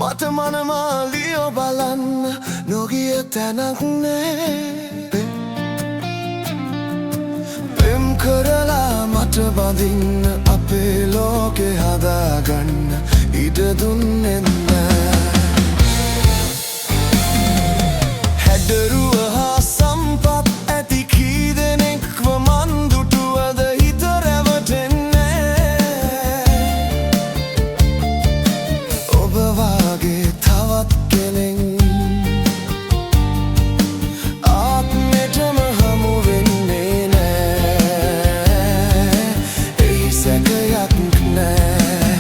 මට මනමාලියෝ බලන්න නොගිය තැනක් නෑ පෙම් කරලා මට බඳින්න අපේ ලෝකෙ හදාගන්න ඉඩ දුන්නේ නෑ හැඩරුව හා සම්පත් ඇති කී දෙනෙක්ව මන් දුටුවද හිත රැවටෙන්නේ ඔබ වාගේ තවත් කෙනෙක් ආත්මෙටම හමු වෙන්නේ නෑ එහි සැකයක් නෑ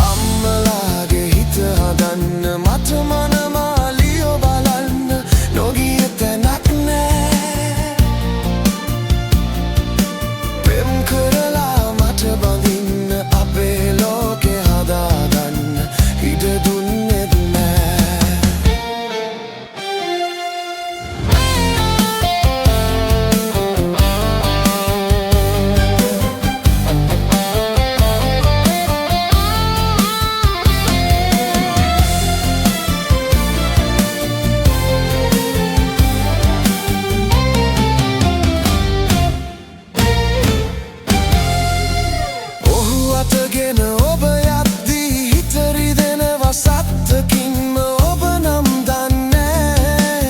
අම්මලාගේ හිත හදන්න මට මනමාලියෝ බලන්න නොගිය තැනක් නෑ පෙම් කරලා මට බඳින්න අපේ ලෝකෙ හදාගන්න ඉඩ දුන්නෙත් නෑ ඔහු අතගෙන ඔබ යද්දී හිත රිදෙනවා සත්තකින්ම ඔබ නම් දන්නේ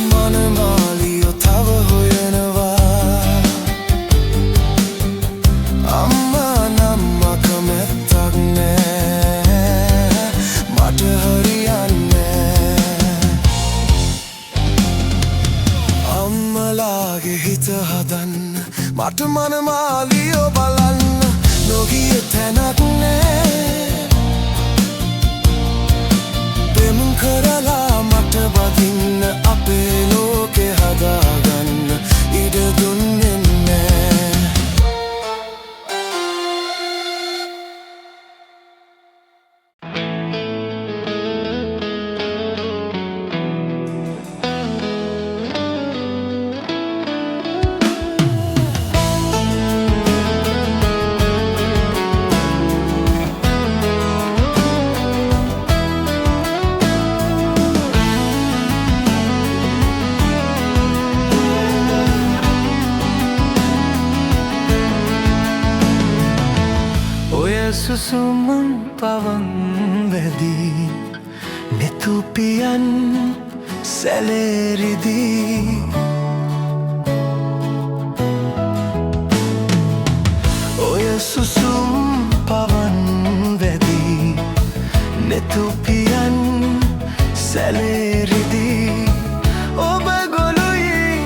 මනමාලියෝ තව හොයනවා අම්මා නම් අකමැත්තක් නෑ මට හරියන්නේ අම්මලාගේ හිත හදන්න මට මනමාලියෝ බලන්න නොගිය තැනක් නෑ පෙම් කරලා මට බඳින්න අපේ ලෝකෙ හදාගන්න ඉඩ දුන්නේ නෑ සුසුමන් පවන් වැදී නෙතුපියන් සැලරිදී ඔය සුසුම් පවන් වැදී නෙතුපියන් සැලරිදී ඔබ ගොළුයි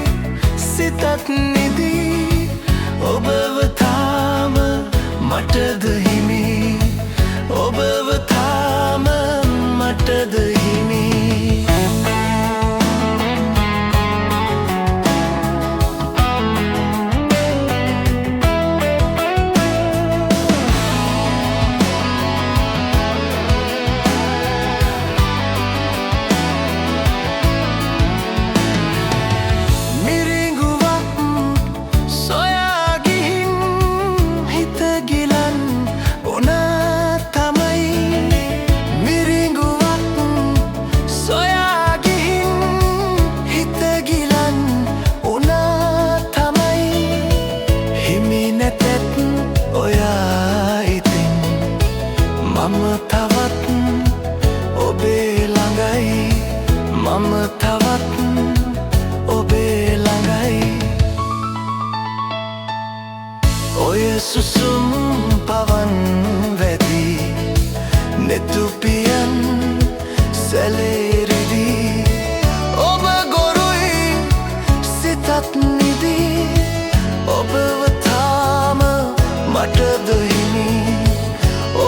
සිතත් නිදී ඔබව තාම මටද හිමි ඔබව තාම මටද හිමි මිරිඟුවක් සොයා ගිහින් හිත ගිලන් උනා තමයි මිරිඟුවක් සොයා ගිහින් හිත ගිලන් උනා තමයි හිමි නැතත් ඔයා ඉතින් මම තවත් ඔබේ ළඟයි මම තවත් ඔබේ ළඟයි ඔය සුසුම් පවන් වැදී නෙතුපියන් සැලරිදී ඔබ ගොරුයි සිතත් නිදී ඔබව තාම මටද හිමි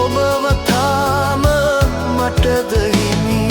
ඔබව තාම මටද හිමි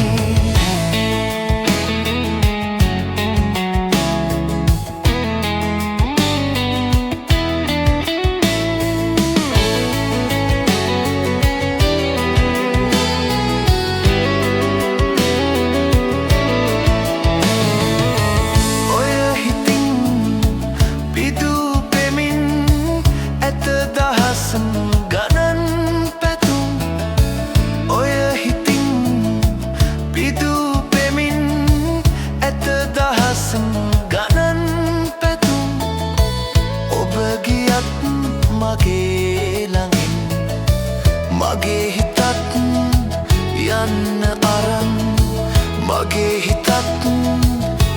මගේ හිතත්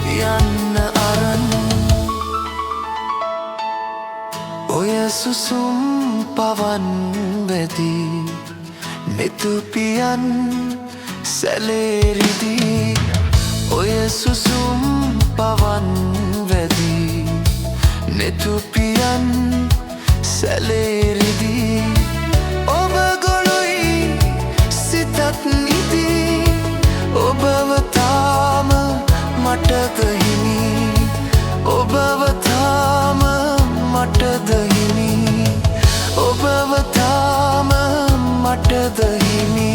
යන්න අරන් ඔය සුසුම් පවන් වැදී නෙතුපියන් සැලේරිදී ඔය සුසුම් පවන් වැදී නෙතුපියන් සැලේරිදී ඔබ ගොළුයි සිතත් නිදී ඔබව තාම මටද හිමි ඔබව තාම මටද හිමි ඔබව තාම මටද හිමි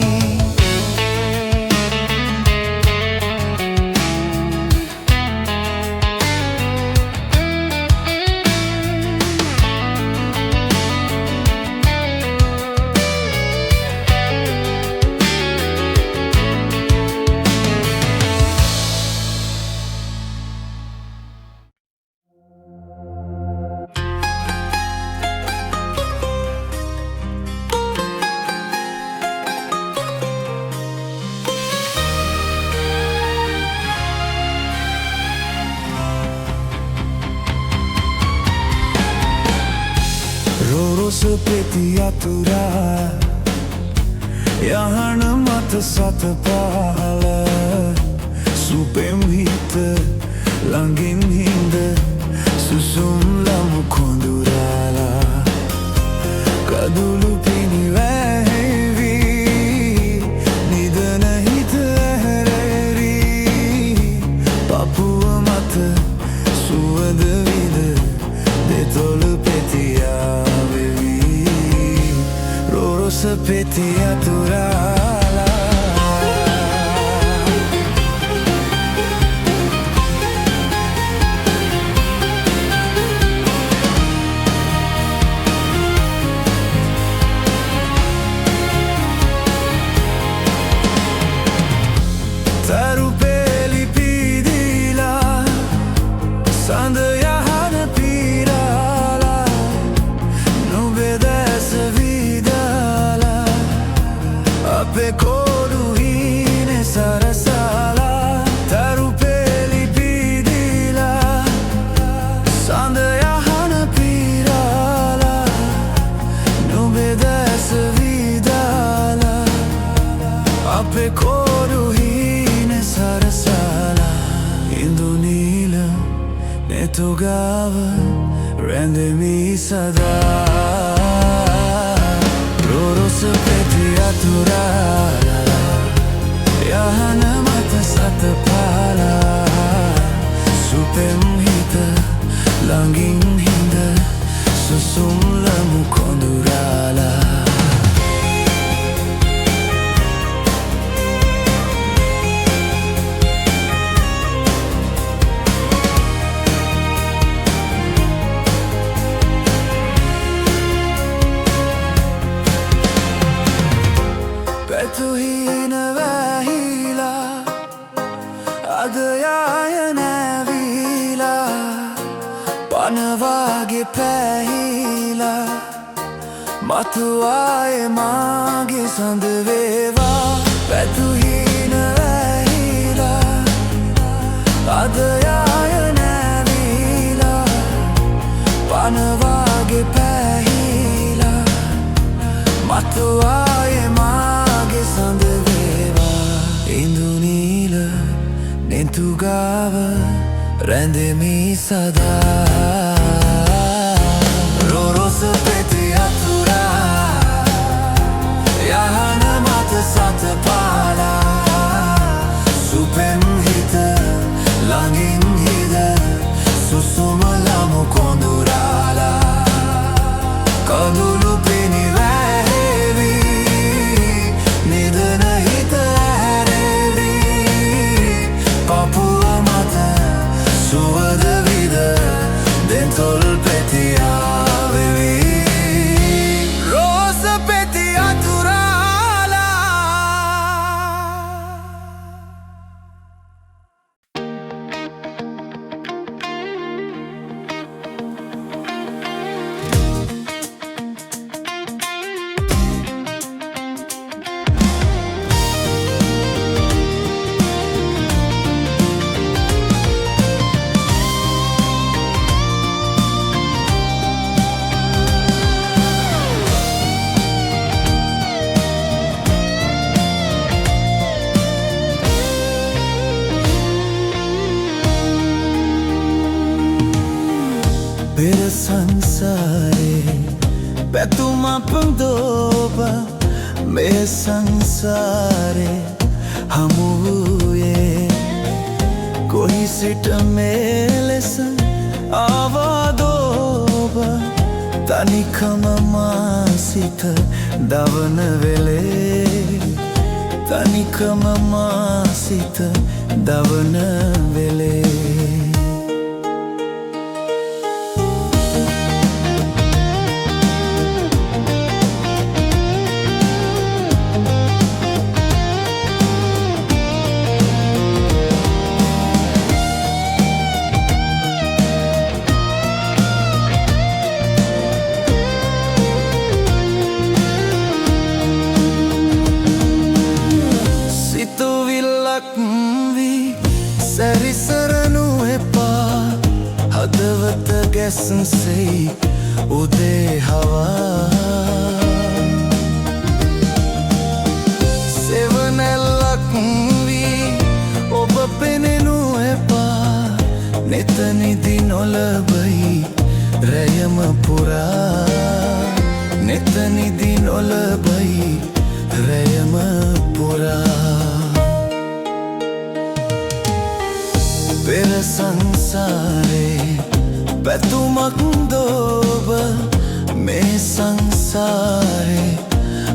Sepeti atura Yahana mata sata pahala Supem hita Langin hinda Susum lamu kondurala Kadulu pini vehevi Nidana hita hereri Papua mata Suada vida Detolu petia Sepeti aturala Tarupeli pidila Sandaya hana pirala Nubedesa Ape kodu hine sarasala Tarupeli pidila Sandaya hana pirala Nubedesa vidala Ape kodu hine sarasala Indunila netogava Rendemi sada Roro sepeti aturala Yahana mata sata pala Supem hita Langin hinda Susum lamu kondurala Petuhina vähila Adayaya nävila Panavage pähila Matuae mage sandeveva Petuhina vähila Adayaya nävila Panavage pähila Matuae mage sandeveva Indunila nentugava Rendemi sada Roro sepeti atura Yahana mata sata pala Supem hita Langin hida Susuma lamu kondurala Kadulu pini vehevi Nidana hita herevi Papua mata Suada vida Dentol peti avevi Rosa peti aturala සංසාරේ පැතුමක් දෝබ මේ සංසාරේ හමු වූයේ කොහි සිට මේ ලෙස ආවාදෝබ තනිකම මා සිත දවන වෙලේ තනිකම මා සිත දවන වෙලේ සැරිසරනු එපා හදවත ගැසන්සෙයි උදේ හවා සෙවනැල්ලක් වී ඔබ පෙනෙනු එපා නෙතනිදි නොලබයි රැයම පුරා නෙතනිදි නොලබයි රැයම පුරා පෙර සංසාරේ පැතුමක් දෝබ මේ සංසාරේ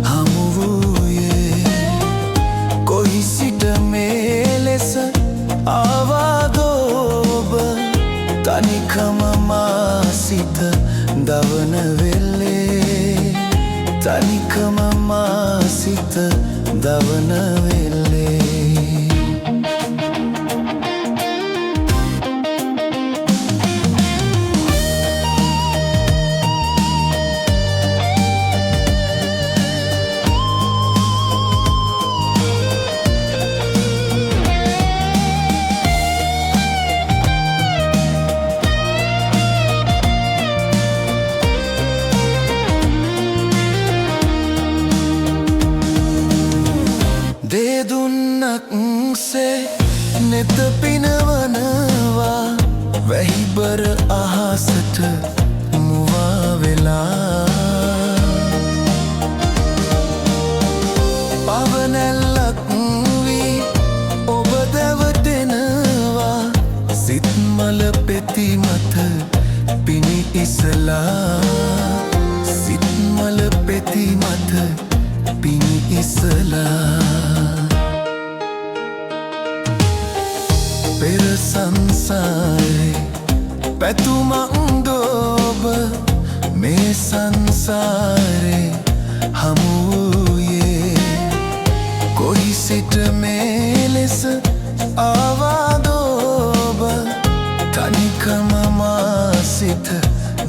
හමු වූයේ කොහි සිට මේ ලෙස ආවාදෝබ තනිකම මා සිත දවන වෙලේ තනිකම මා සිත දවන වෙලේ දෙදුන්නක්සේ නෙත පිනවනවා වැහිබර අහසට මුවා වෙලා පවනැල්ලක් වී ඔබ දැවටෙනවා සිත්මල පෙති මත පිණි ඉසලා සිත්මල පෙති මත පිණි ඉසලා පෙර සංසාරේ පැතුමක් දෝබ මේ සංසාරේ හමු වූයේ කොහි සිට මේ ලෙස ආවාදෝබ තනිකම මා සිත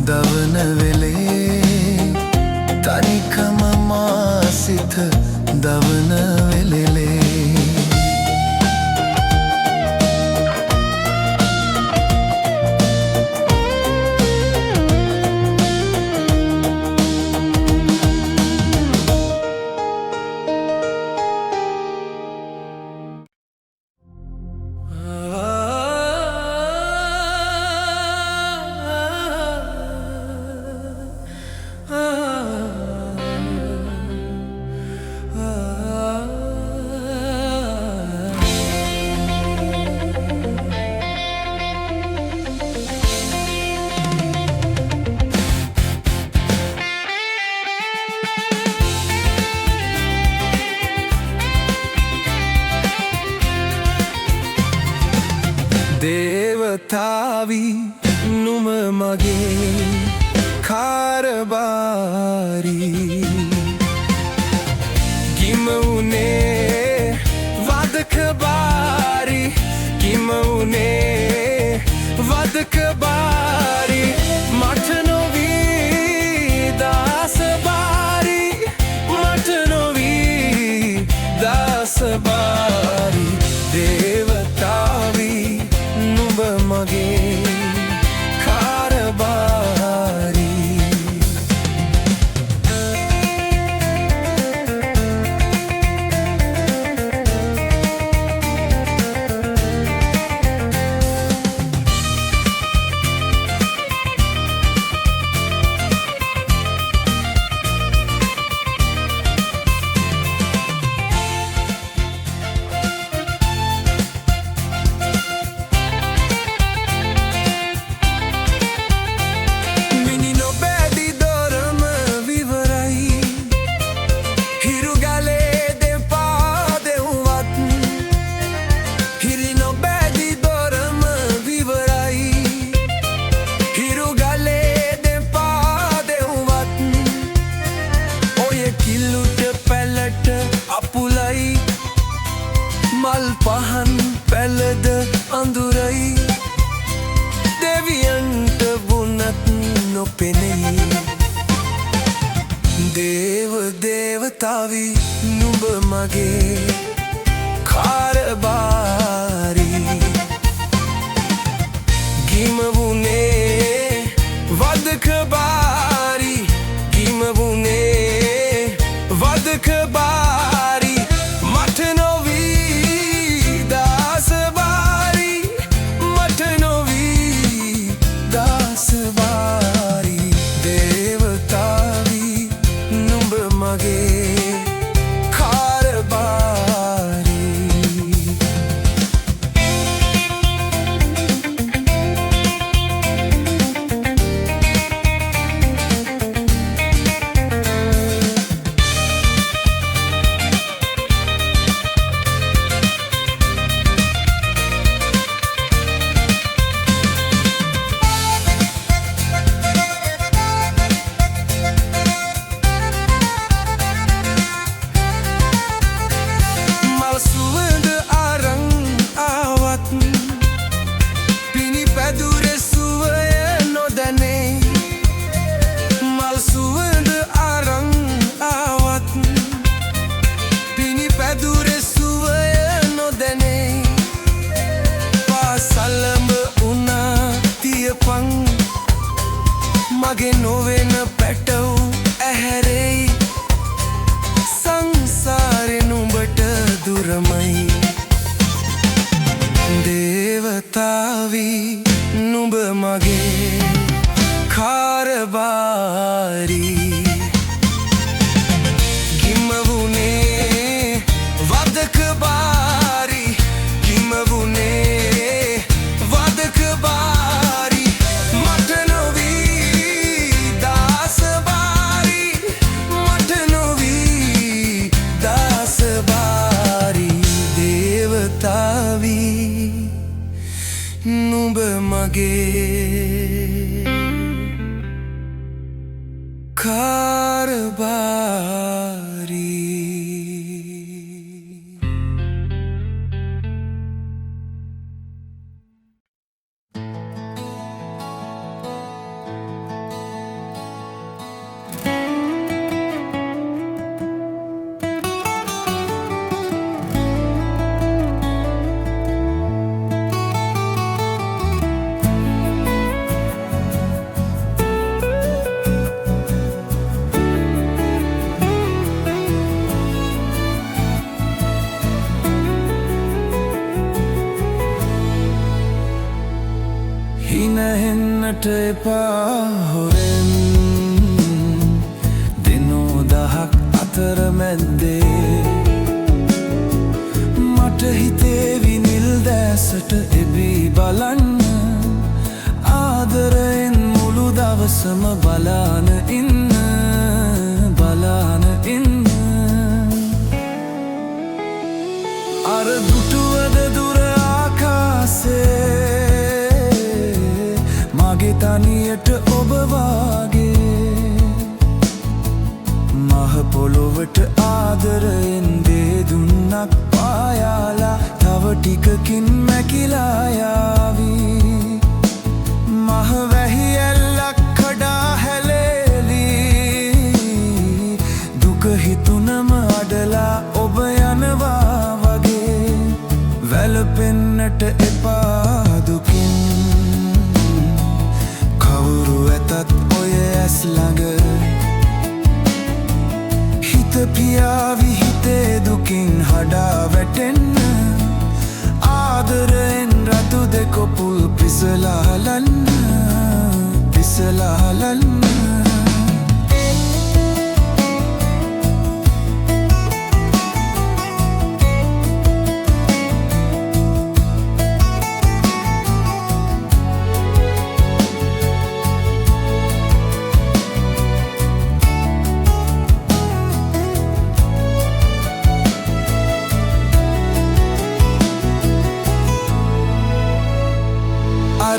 දවන වෙලේ තනිකම මා සිත දවන වෙලේ දේවතාවී නුම මගේ කාරබාරී ගිමවුනේ වදකබාරි ගිමවුනේ වදකබාරි මට නොවී දාසබාරි මට නොවී දාසබාරි දේවතාවී නුඹ මගේ කාරබාරී පහන් පැලද අඳුරයි දෙවියන්ට වුණත් නොපෙනෙයි දේව දේවතාවි නුඹ මගේ කාරබාරී ගිම වුණේ වදකබාරී ගිම වුණේ වදකබාරී මට නොවී දාසබාරී මට නොවී දාසබාරී දේවතාවි නුඹ මගේ මගේ නොවෙන පැටව් ඇහැරෙයි සංසාරේ නුඹට දුරමයි දේවතාවි නුඹ මගේ කාරබාරී ගිම වුණේ වදකබාරී ගිම වුණේ වදකබාරී මට නොවී දාසබාරී මට නොවී දාසබාරී දේවතාවි නුඹ මගේ කාරබාරී හිනහෙන්නට එපා හොරෙන් දිනෝ දහක් අතර මැද්දේ මට හිතේවි නිල් දැසට එබී බලන්න ආදරයෙන් මුළු දවසම බලාන ඉන්න අර දුටුවද දුර ආකාසේ මගේ තනියට ඔබ වාගේ මහ පොළොවට ආදරයෙන් දෙදුන්නක් පායාලා තව ටිකකින් මැකිලා යාවි මහ වැහි ඇල්ලක් කඩා හැලේලි දුක හිතුනම අඩලා ඔබ යනවා වගේ වැළපෙන්නට එපා දුකින් කවුරු ඇතත් ඔය ඇස් ළඟ හිත පියාවි හිතේ දුකින් හඩා වැටෙන්න ආදරෙන් රතු දෙකොපුල් පිසලා හලන්න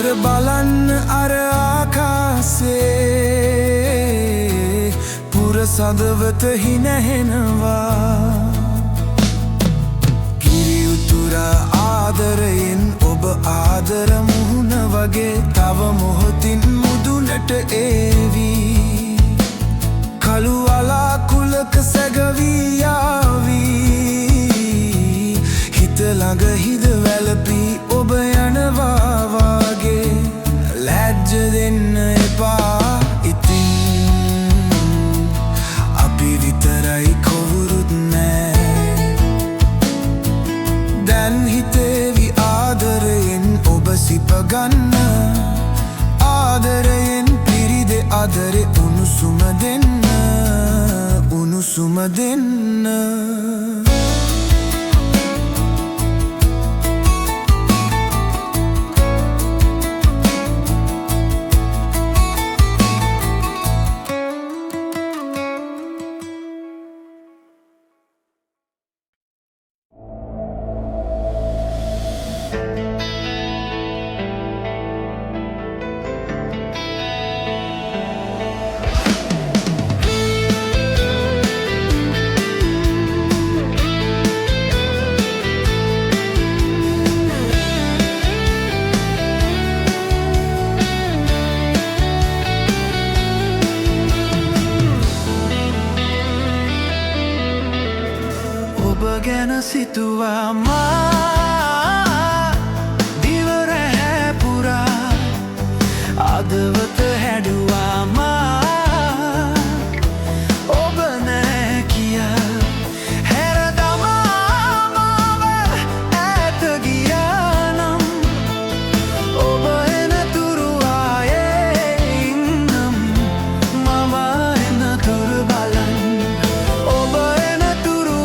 අර බලන්න අර ආකාසේ පුර සඳවත හිනහෙනවා කිරි උතුරා ආදර මුහුණ වගේ තව මොහොතින් මුදුනට ඒවී කළු අලාකුලක සැගවී යාවී හිත ළඟ හිද වැළපී ඔබ යනවා වාගේ ලැජ්ජ දෙන්න එපා ඉතින් අපි විතරයි කවුරුත් නෑ දැන් හිතේවි ආදරයෙන් ඔබ සිපගන්න ආදරයෙන් පිරිදෙ ආදරෙ උණුසුම දෙන්න උණුසුම දෙන්න ඔබ ගැන සිතුවා මා දිවර හැපුරා අදවත හැඩුවා මා ඔබ නෑ කියා හැර දමා මාව ඈත ගියා නම් ඔබ එනතුරු ආයේ ඉන්නම් මම එනතුරු බලන් ඔබ එනතුරු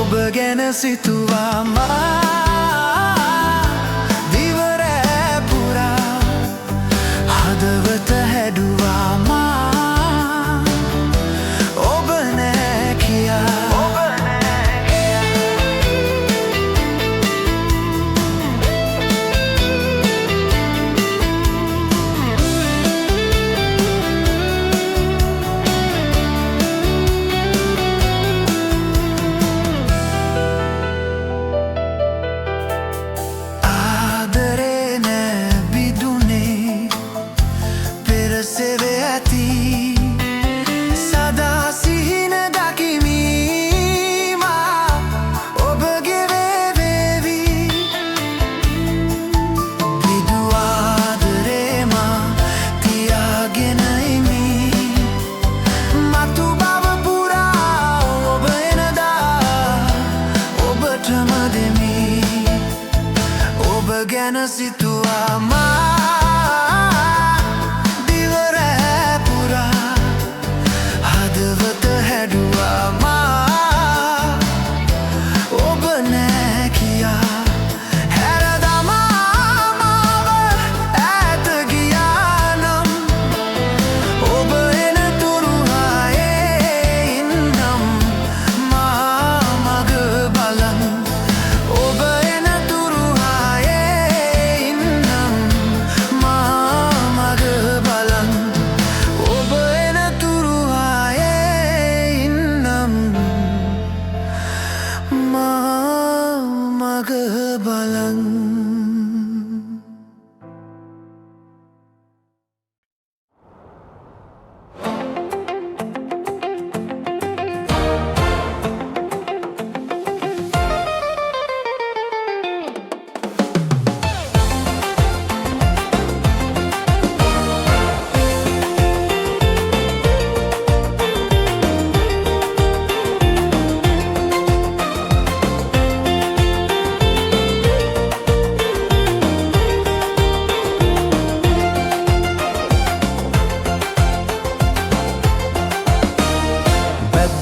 ඔබ ගැන සිතුවා මා දිවර හැපුරා හදවත හැඩුවා මා ඔබ නෑ කියා ගැන සිතුවා මා දිවර හැපුරා හදවත හැඩුවා මා ඔබ නෑ කියා හැර දමා මාව ඈත ගියා නම් ඔබ එනතුරු ආයේ ඉන්නම් මා මග බලන් ඔබ එනතුරු ආයේ ඉන්නම්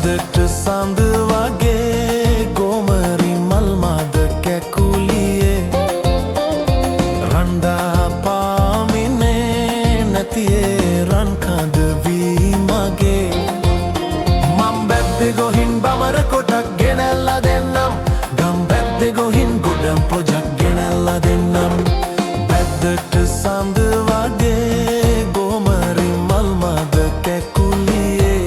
බැද්දට සඳ වගේ ගෝමරි මල් මද කැකුලියේ රන්දා පාමිනේ නැතියේ රන් කඳ වී මගේ මම් බැද්දේ ගොහින් බමර කොටක් ගෙනල්ලා දෙන්නම් ගම් බැද්දේ ගොහින් ගොඩම් පොජක් ගෙනල්ලා දෙන්නම් බැද්දට සඳ වගේ ගෝමරි මල් මද කැකුලියේ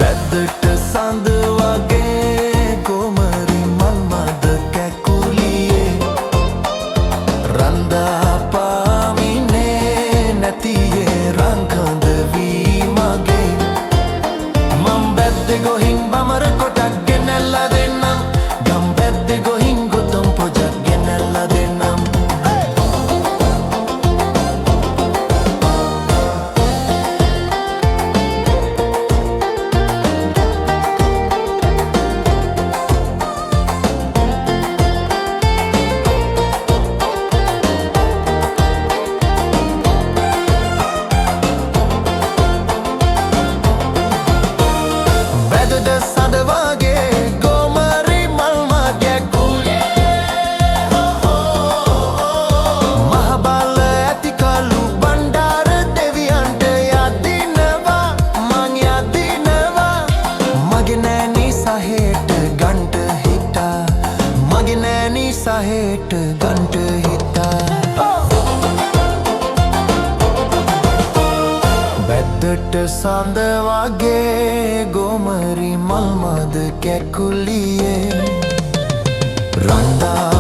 බැද්දට සඳ වගේ ගෝමරි මල් මද කැකුලියේ රන්දා පාමිනේ නැතියේ රන් කඳ වී මගේ මම් බැද්දේ ගොහින් බමර කොටක් ගෙනල්ලා දෙන්නම් ගම් බැද්දේ ගොහින් ගොතම් පොජක් ගෙනල්ලා දෙන්නම් බැද්දට සඳ වගේ ගෝමරි මල් මද කැකුලියේ මහ බල ඇති කළු බණ්ඩාර දෙවියන්ට යදිනවා මං යදිනවා මගේ නෑනි සහේට ගන්ට හිතා මගේ නෑනි සහේට ගන්ට හිතා බැද්දට සඳ වගේ ගෝමරි මල් මද කැකුලියේ රන්දා